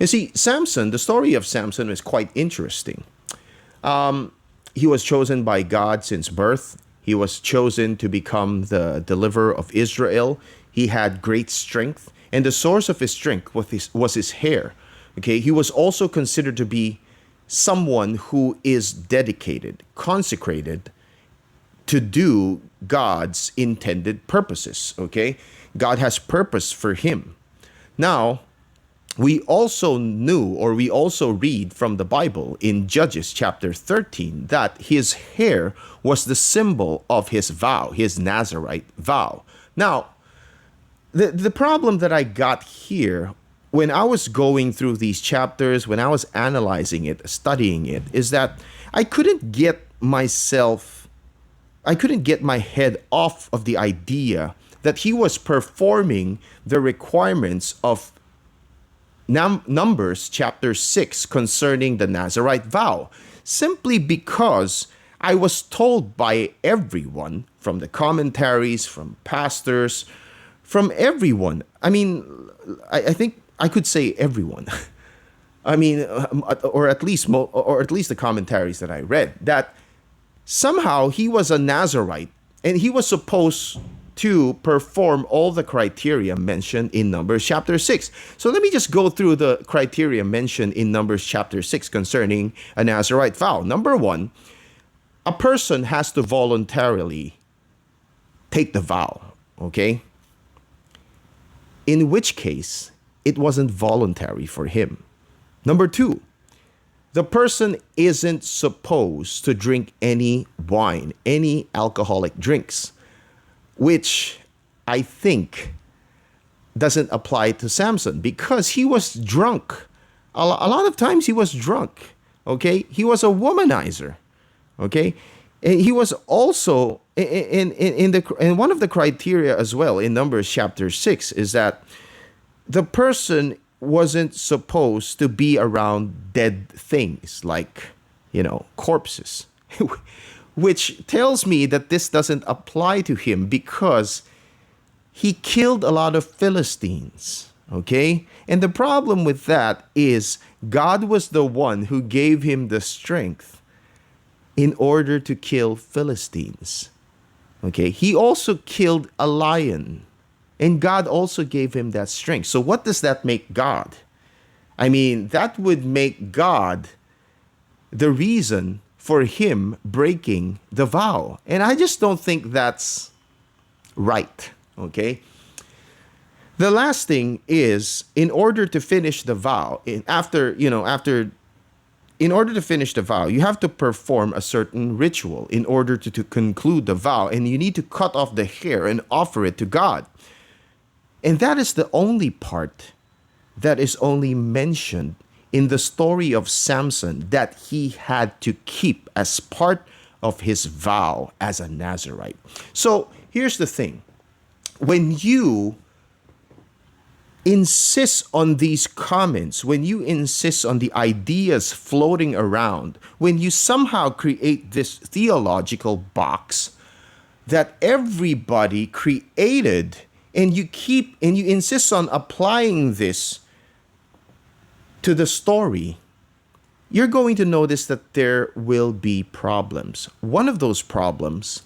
You see, Samson, the story of Samson is quite interesting. He was chosen by God since birth. He was chosen to become the deliverer of Israel. He had great strength, and the source of his strength was his hair. Okay, he was also considered to be someone who is dedicated, consecrated to do God's intended purposes. Okay, God has purpose for him. Now, we also read from the Bible in Judges chapter 13 that his hair was the symbol of his vow, his Nazarite vow. Now, the problem that I got here when I was going through these chapters, when I was analyzing it, studying it, is that I couldn't get my head off of the idea that he was performing the requirements of Numbers chapter 6 concerning the Nazarite vow, simply because I was told by everyone, from the commentaries, from pastors, from everyone. I mean, I think I could say everyone. I mean, or at least the commentaries that I read, that somehow he was a Nazarite and he was supposed to perform all the criteria mentioned in Numbers chapter 6. So let me just go through the criteria mentioned in Numbers chapter 6 concerning a Nazarite vow. Number one, a person has to voluntarily take the vow, okay? In which case, it wasn't voluntary for him. Number two, the person isn't supposed to drink any wine, any alcoholic drinks, which I think doesn't apply to Samson because he was drunk. A lot of times he was drunk, okay? He was a womanizer, okay? And he was also, in one of the criteria as well in Numbers chapter 6 is that the person wasn't supposed to be around dead things like, corpses. Which tells me that this doesn't apply to him because he killed a lot of Philistines, okay? And the problem with that is God was the one who gave him the strength in order to kill Philistines, okay? He also killed a lion, and God also gave him that strength. So what does that make God? I mean, that would make God the reason for him breaking the vow. And I just don't think that's right, okay? The last thing is, in order to finish the vow, in order to finish the vow, you have to perform a certain ritual in order to conclude the vow, and you need to cut off the hair and offer it to God. And that is the only part that is only mentioned in the story of Samson that he had to keep as part of his vow as a Nazarite. So here's the thing. When you insist on these comments, when you insist on the ideas floating around, when you somehow create this theological box that everybody created, and you insist on applying this to the story, you're going to notice that there will be problems. One of those problems,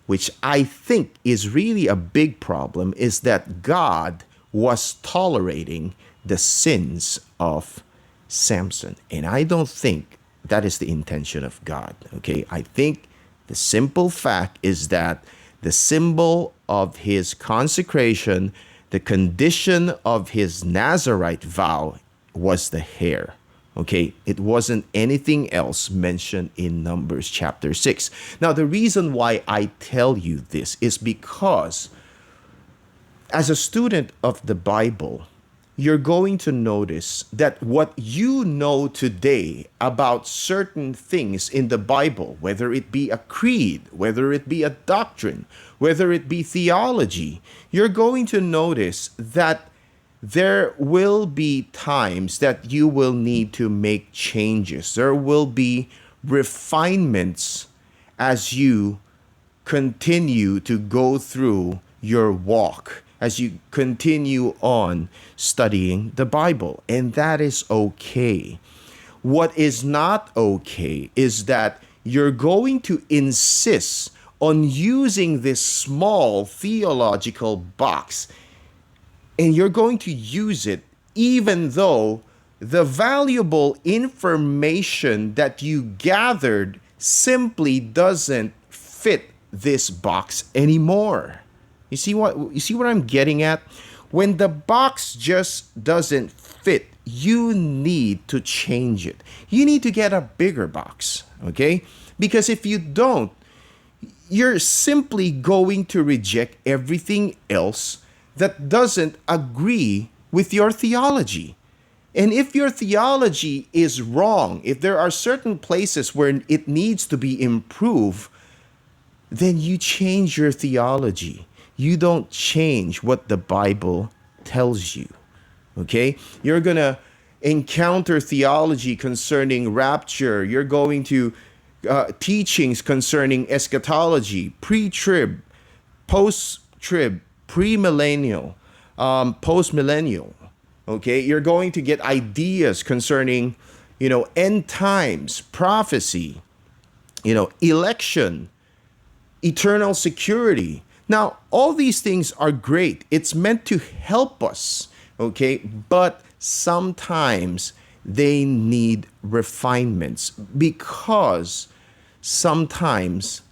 which I think is really a big problem, is that God was tolerating the sins of Samson. And I don't think that is the intention of God, okay? I think the simple fact is that the symbol of his consecration, the condition of his Nazarite vow, was the hair. Okay, it wasn't anything else mentioned in Numbers chapter 6. Now, the reason why I tell you this is because as a student of the Bible, you're going to notice that what you know today about certain things in the Bible, whether it be a creed, whether it be a doctrine, whether it be theology, you're going to notice that there will be times that you will need to make changes. There will be refinements as you continue to go through your walk as you continue on studying the Bible. And that is okay. What is not okay is that you're going to insist on using this small theological box, and you're going to use it even though the valuable information that you gathered simply doesn't fit this box anymore. You see what I'm getting at? When the box just doesn't fit, you need to change it. You need to get a bigger box, okay? Because if you don't, you're simply going to reject everything else that doesn't agree with your theology. And if your theology is wrong, if there are certain places where it needs to be improved, then you change your theology. You don't change what the Bible tells you. Okay? You're going to encounter theology concerning rapture. You're going to teachings concerning eschatology, pre-trib, post-trib, premillennial, post-millennial. Okay? You're going to get ideas concerning, end times, prophecy, election, eternal security. Now, all these things are great. It's meant to help us, okay? But sometimes they need refinements because sometimes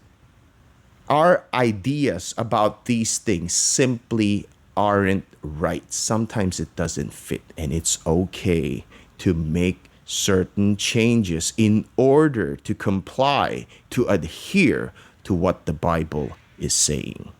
our ideas about these things simply aren't right. Sometimes it doesn't fit, and it's okay to make certain changes in order to comply, to adhere to what the Bible is saying.